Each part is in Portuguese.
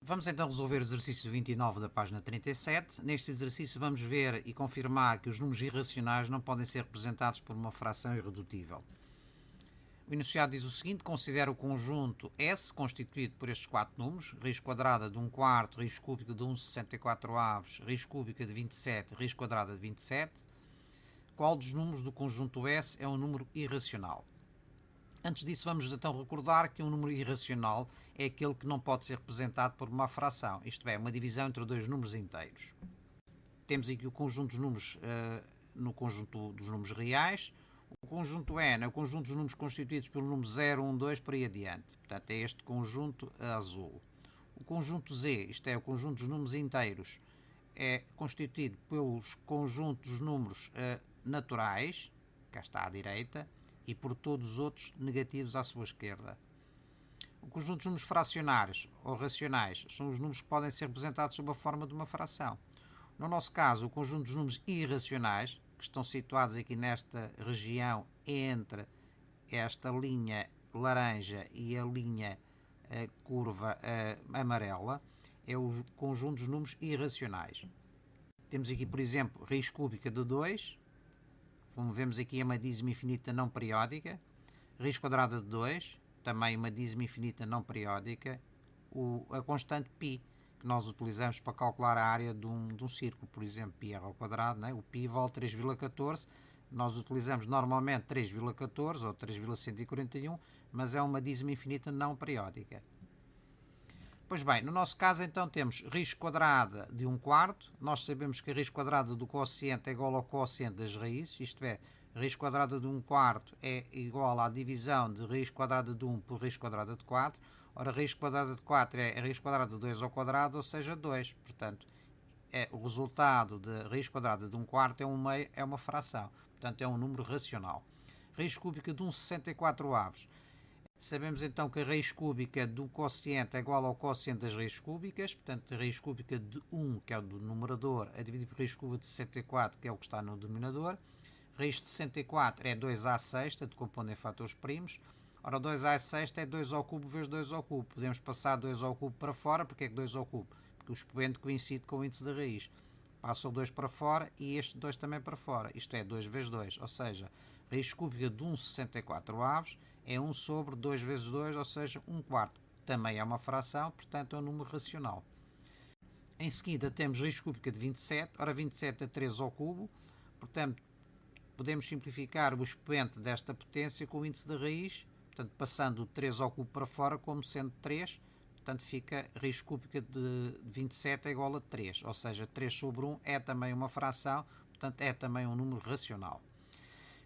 Vamos então resolver o exercício 29 da página 37. Neste exercício vamos ver e confirmar que os números irracionais não podem ser representados por uma fração irredutível. O enunciado diz o seguinte: considera o conjunto S constituído por estes quatro números: raiz quadrada de 1/4, raiz cúbica de 1/64, raiz cúbica de 27, raiz quadrada de 27. Qual dos números do conjunto S é um número irracional? Antes disso, vamos então recordar que um número irracional é aquele que não pode ser representado por uma fração, isto é, uma divisão entre dois números inteiros. Temos aqui o conjunto dos números no conjunto dos números reais. O conjunto N é o conjunto dos números constituídos pelo número 0, 1, 2, por aí adiante. Portanto, é este conjunto azul. O conjunto Z, isto é, o conjunto dos números inteiros, é constituído pelos conjuntos dos números naturais, cá está à direita, e por todos os outros negativos à sua esquerda. O conjunto dos números fracionários ou racionais são os números que podem ser representados sob a forma de uma fração. No nosso caso, o conjunto dos números irracionais, que estão situados aqui nesta região entre esta linha laranja e a linha curva amarela, é o conjunto dos números irracionais. Temos aqui, por exemplo, raiz cúbica de 2, como vemos aqui é uma dízima infinita não periódica, raiz quadrada de 2, também uma dízima infinita não periódica, a constante π, que nós utilizamos para calcular a área de um círculo, por exemplo, πr ao quadrado, né? O π vale 3,14, nós utilizamos normalmente 3,14 ou 3,141, mas é uma dízima infinita não periódica. Pois bem, no nosso caso então temos raiz quadrada de 1/4, nós sabemos que a raiz quadrada do quociente é igual ao quociente das raízes, isto é, raiz quadrada de 1/4 é igual à divisão de raiz quadrada de 1 por raiz quadrada de 4, ora, raiz quadrada de 4 é a raiz quadrada de 2 ao quadrado, ou seja, 2, portanto, o resultado de raiz quadrada de 1/4 é 1/2, é uma fração, portanto é um número racional. Raiz cúbica de 1/64. Sabemos então que a raiz cúbica do quociente é igual ao quociente das raízes cúbicas, portanto a raiz cúbica de 1, que é o do numerador, é dividido por raiz cúbica de 64, que é o que está no denominador. Raiz de 64 é 2/6, decompondo em fatores primos. Ora, 2/6 é 2 ao cubo vezes 2 ao cubo. Podemos passar 2 ao cubo para fora, porque é que 2 ao cubo? Porque o expoente coincide com o índice da raiz. Passa o 2 para fora e este 2 também para fora, isto é 2 vezes 2, ou seja, raiz cúbica de 1/64 é 1 sobre 2 vezes 2, ou seja, 1/4. Também é uma fração, portanto é um número racional. Em seguida temos raiz cúbica de 27, ora 27 é 3 ao cubo, portanto podemos simplificar o expoente desta potência com o índice da raiz, portanto passando o 3 ao cubo para fora como sendo 3, portanto fica raiz cúbica de 27 é igual a 3, ou seja, 3 sobre 1 é também uma fração, portanto é também um número racional.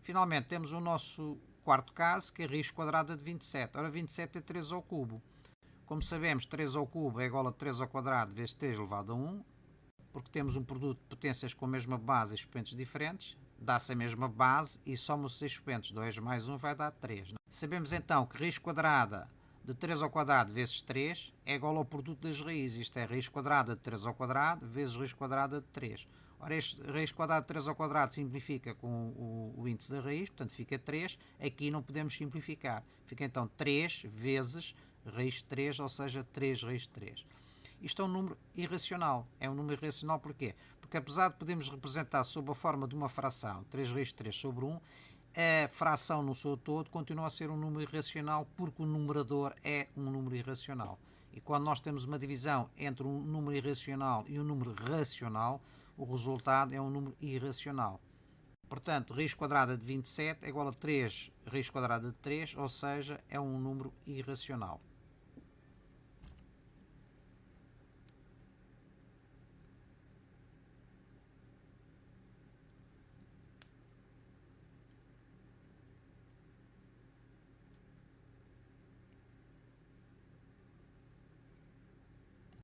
Finalmente temos o nosso quarto caso, que é a raiz quadrada de 27. Ora, 27 é 3 ao cubo. Como sabemos, 3 ao cubo é igual a 3 ao quadrado vezes 3 elevado a 1, porque temos um produto de potências com a mesma base e expoentes diferentes, dá-se a mesma base e soma os expoentes. 2 mais 1 vai dar 3. Sabemos então que raiz quadrada de 3 ao quadrado vezes 3 é igual ao produto das raízes, isto é, raiz quadrada de 3 ao quadrado vezes raiz quadrada de 3. Ora, este raiz quadrada de 3 ao quadrado simplifica com o índice da raiz, portanto fica 3. Aqui não podemos simplificar. Fica então 3 vezes raiz de 3, ou seja, 3 raiz de 3. Isto é um número irracional. É um número irracional porquê? Porque apesar de podermos representar sob a forma de uma fração, 3 raiz de 3 sobre 1, a fração no seu todo continua a ser um número irracional porque o numerador é um número irracional. E quando nós temos uma divisão entre um número irracional e um número racional, o resultado é um número irracional. Portanto, raiz quadrada de 27 é igual a 3 raiz quadrada de 3, ou seja, é um número irracional.